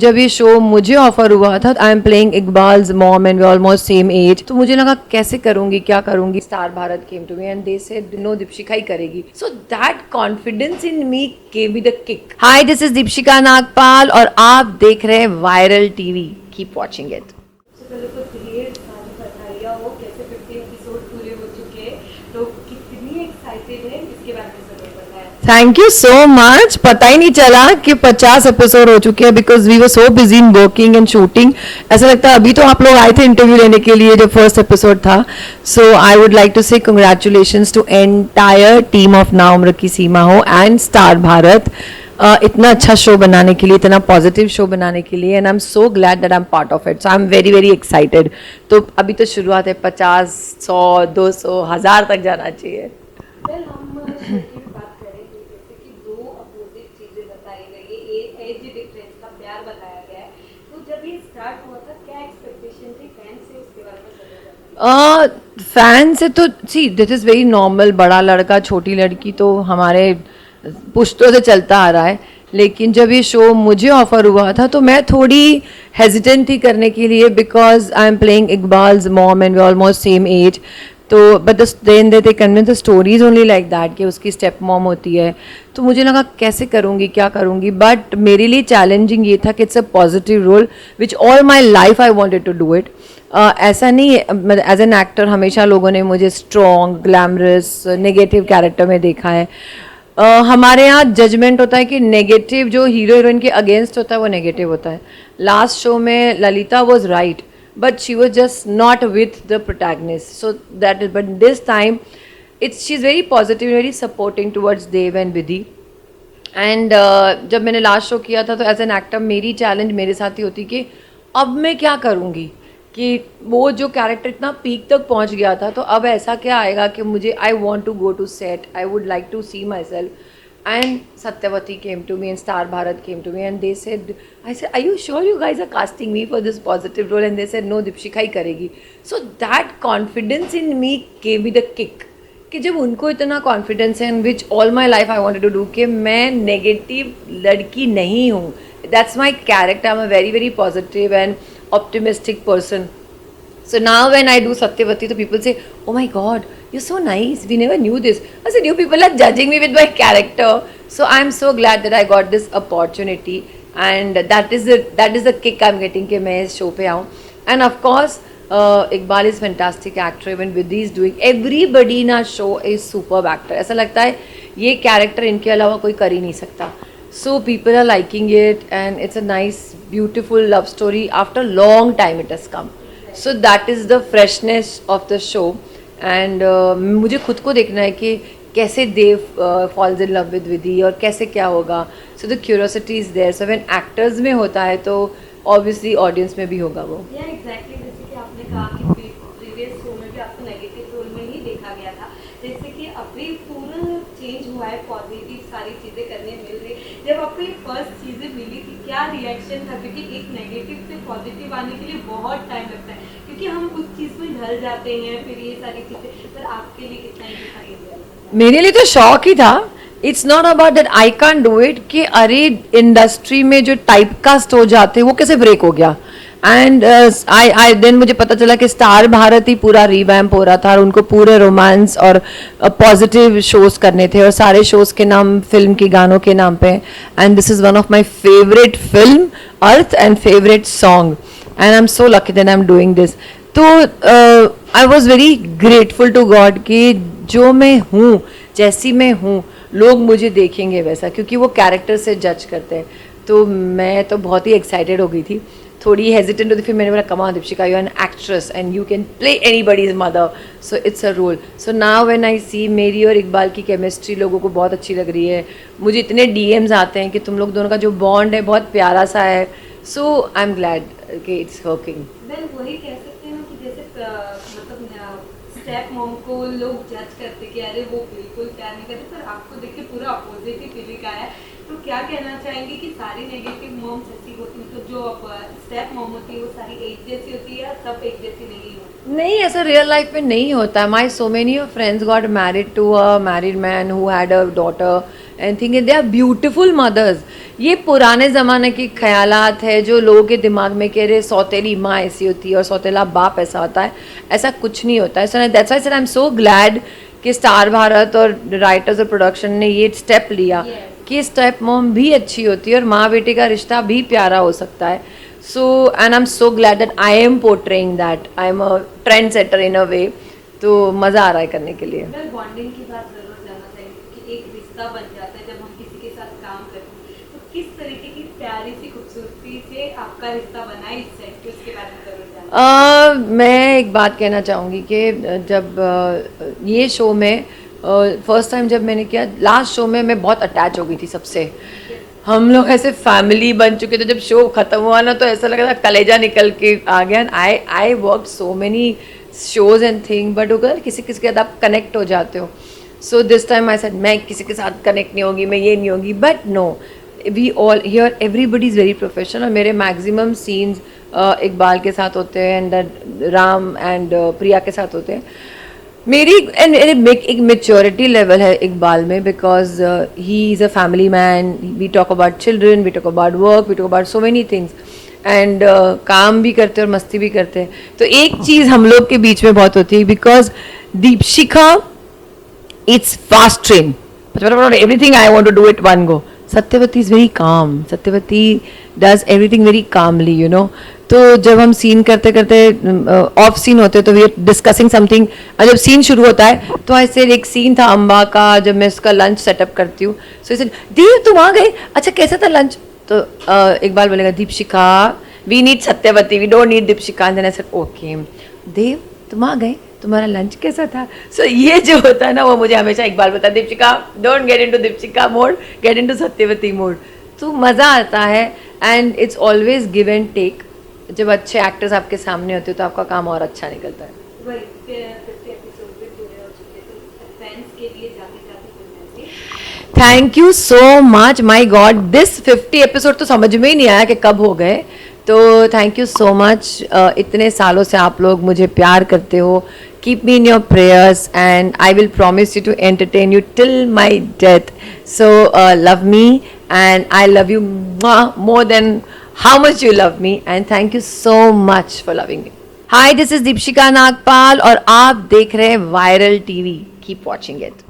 जब ये शो मुझे ऑफर हुआ था, I am playing Iqbal's mom and we almost same age, तो मुझे लगा कैसे करूंगी, क्या करूंगी. Star Bharat came to me and they said no, Deepshikha ही करेगी. So that confidence in me gave me the kick. Hi, this is Deepshikha Nagpal और आप देख रहे हैं viral TV. Keep watching it. पहले तो क्रिएट बताइए हो कैसे 50 एपिसोड पूरे हो चुके हैं, तो कितनी एक्साइटेड है इसके बारे में जरूर बताएं. Thank you so much. पता ही नहीं चला कि 50 एपिसोड हो चुके हैं because we were so busy in working and shooting. ऐसा लगता है अभी तो आप लोग आए थे इंटरव्यू लेने के लिए जब फर्स्ट एपिसोड था. So I would like to say congratulations to entire team of ना उम्र की सीमा हो एंड स्टार भारत. इतना अच्छा शो बनाने के लिए, इतना पॉजिटिव शो बनाने के लिए, and I am so glad that I am part of it. So I am very very excited. तो अभी तो शुरुआत है. 50, 100, 200, 1000 तक जाना चाहिए. वेल, हम शो की बात करेंगे जैसे कि दो अपोजिट चीजें बताई गई है, एज डिफरेंस का प्यार बताया गया है. तो जब ये स्टार्ट हुआ था, क्या एक्सपेक्टेशन थी फैन से, उसके बारे में जरूर बताइए. फैन से तो सी दिट इज़ वेरी नॉर्मल. बड़ा लड़का छोटी लड़की तो हमारे पुश्तों से चलता आ रहा है. लेकिन जब ये शो मुझे ऑफर हुआ था तो मैं थोड़ी हेजिटेंट थी करने के लिए because I am playing Iqbal's mom and we almost same age. तो but then they convince the stories only like that कि उसकी स्टेप मॉम होती है. तो मुझे लगा कैसे करूँगी, क्या करूँगी. बट मेरे लिए चैलेंजिंग ये था कि it's a positive role which all my life I wanted to do it. ऐसा नहीं है, एज एन एक्टर हमेशा लोगों ने मुझे स्ट्रॉन्ग, ग्लैमरस, नेगेटिव कैरेक्टर में देखा है. हमारे यहाँ जजमेंट होता है कि नेगेटिव जो हीरो हीरोइन के अगेंस्ट होता है वो नेगेटिव होता है. लास्ट शो में Lalita was right but she was just not with the protagonist. So that is, but this time it's she is very positive, very supporting towards Dev and Vidhi. And जब मैंने last show किया था तो as an actor मेरी challenge मेरे साथ ही होती कि अब मैं क्या करूँगी, कि वो जो कैरेक्टर इतना पीक तक पहुंच गया था तो अब ऐसा क्या आएगा कि मुझे I want to go to set, I would like to see myself. And Satyavati came to me and star Bharat came to me and they said, I said are you sure you guys are casting me for this positive role, and they said no, Deepshikha ही करेगी. So that confidence in me gave me the kick. कि जब उनको इतना confidence है in which all my life I wanted to do कि मैं negative लड़की नहीं हूँ. That's my character. I am a very very positive and optimistic person. So now when I do Satyavati, the people say, oh my god, you're so nice, we never knew this. I said, you people are judging me with my character. So I'm so glad that I got this opportunity, and that is the kick I'm getting कि मैं इस show पे आऊँ. And of course Iqbal is fantastic actor, even Vidhi is doing, everybody in our show is superb actor. ऐसा लगता है ये character इनके अलावा कोई कर ही नहीं सकता. So people are liking it and it's a nice beautiful love story. After long time it has come. So that is the freshness of the show. And मुझे खुद को देखना है कि कैसे देव falls in love with Vidhi और कैसे क्या होगा. So the curiosity is there. So when actors में होता है तो obviously audience में भी होगा वो. Yeah, exactly. जैसे कि आपने कहा कि प्रीवियस शो में भी आपको नेगेटिव रोल में ही देखा गया था, जैसे कि अभी पूरा चेंज हुआ है, पॉजिटिव सारी चीज़ें करने मिल रही. जब आपको ये फर्स्ट चीज़ें मिली थी क्या रिएक्शन था, क्योंकि एक नेगेटिव से पॉजिटिव आने के लिए बहुत टाइम लगता है, क्योंकि हम उस चीज़ में ढल जाते हैं, फिर ये सारी चीज़ें. पर आपके लिए कितना ही मेरे लिए तो शौक ही था. It's not about that I can do it कि अरे इंडस्ट्री में जो टाइपकास्ट हो जाते वो कैसे ब्रेक हो गया. एंड आई देन मुझे पता चला कि स्टार भारत ही पूरा रिवैम्प हो रहा था और उनको पूरे रोमांस और पॉजिटिव शोज करने थे और सारे शोज के नाम फिल्म के गानों के नाम पे. And this is one of my favourite film Arth and favourite song, and I am so lucky that I am doing this. तो I was very grateful to God कि जो मैं हूँ, जैसी मैं हूँ, लोग मुझे देखेंगे वैसा, क्योंकि वो कैरेक्टर से जज करते हैं. तो मैं तो बहुत ही एक्साइटेड हो गई थी, थोड़ी हेजिटेंट होती. फिर मैंने बोला come on Deepshika, you are an actress and you can play anybody's mother, so it's a role. So now when I see मेरी और इकबाल की केमिस्ट्री लोगों को बहुत अच्छी लग रही है. मुझे इतने डीएम्स आते हैं कि तुम लोग दोनों का जो बॉन्ड है बहुत प्यारा सा है. सो आई एम ग्लैड कि इट्स वर्किंग. वेल, वही कह सकते हैं कि जैसे मतलब स्टेप मॉम को लोग जज करते कि अरे वो बिल्कुल प्यार नहीं करते, पर आपको देख के पूरा अपोजिट ही फीलिंग आया है. तो क्या कहना चाहेंगे कि सारी नेगेटिव मॉम्स ऐसी होती, मतलब जो स्टेप मॉम होती है वो सारी एक जैसी होती है या सब एक जैसी नहीं होती? नहीं, ऐसा रियल लाइफ में नहीं होता. My so many of friends got married to a married man who had a daughter and think they are beautiful mothers. ये पुराने ज़माने के ख्यालात है जो लोगों के दिमाग में कह रहे सौतेली माँ ऐसी होती है और सौतेला बाप ऐसा होता है. ऐसा कुछ नहीं होता है. That's why I am so glad कि स्टार भारत और राइटर्स और प्रोडक्शन ने ये स्टेप लिया कि स्टेप मॉम भी अच्छी होती है और माँ बेटे का रिश्ता भी प्यारा हो सकता है. So and I am so glad that I am portraying that. I am a trend setter in a way. तो मज़ा आ रहा है करने के लिए. मैं बॉन्डिंग की बात जरूर जानना चाहेंगे कि एक रिश्ता बन जाता है जब हम किसी के साथ काम करते हैं, तो किस तरीके की प्यारी सी खूबसूरती से आपका रिश्ता बना इस सेट के, उसके बारे में जरूर जानना. मैं एक बात कहना चाहूँगी कि जब ये शो में फर्स्ट टाइम जब मैंने किया, लास्ट शो में मैं बहुत अटैच हो गई थी सबसे. हम लोग ऐसे फैमिली बन चुके थे. जब शो ख़त्म हुआ ना तो ऐसा लग रहा था कलेजा निकल के आ गया. I work so many shows and thing, but अगर किसी किसी के साथ आप कनेक्ट हो जाते हो. So this time I said मैं किसी के साथ कनेक्ट नहीं होगी, मैं ये नहीं होगी. But no, we all here everybody is very professional. और मेरे मैक्सिमम सीन्स इकबाल के साथ होते हैं एंड राम एंड प्रिया के साथ होते हैं. मेरी एक मेच्योरिटी लेवल है इकबाल में, because he is a family man. We talk about children, we talk about work, we talk about so many things and काम भी करते हैं और मस्ती भी करते हैं. तो एक चीज़ हम लोग के बीच में बहुत होती है, because Deepshikha it's fast train. Everything I want to do it one go. Satyavati is very calm. Satyavati does everything very calmly, you know. तो जब हम सीन करते करते ऑफ सीन होते तो वी आर डिस्कसिंग समथिंग. और जब सीन शुरू होता है तो ऐसे एक सीन था अम्बा का, जब मैं उसका लंच सेटअप करती हूँ. सो ऐसे देव तुम आ गए, अच्छा कैसा था लंच. तो इकबाल बोलेगा Deepshikha we need Satyavati, we don't need Deepshikha. And then I said okay. Dev तुम आ गए, तुम्हारा लंच कैसा था. सो ये जो होता है ना वो मुझे हमेशा इकबाल बोलता है Deepshikha don't get into Deepshikha mode, get into Satyavati mode. तो मज़ा आता है and it's always give and take. जब अच्छे एक्टर्स आपके सामने होते हो तो आपका काम और अच्छा निकलता है. वही 50 एपिसोड भी पूरे हो चुके, तो फैंस के लिए जाते जाते कोई message. Thank you so much. My God, this 50 episode तो समझ में ही नहीं आया कि कब हो गए. तो थैंक यू सो मच. इतने सालों से आप लोग मुझे प्यार करते हो. Keep me in your prayers and I will promise you to entertain you till my death. So love me and I love you more than how much you love me, and thank you so much for loving me. Hi, this is Deepshika Nagpal और आप देख रहे हैं viral TV. Keep watching it.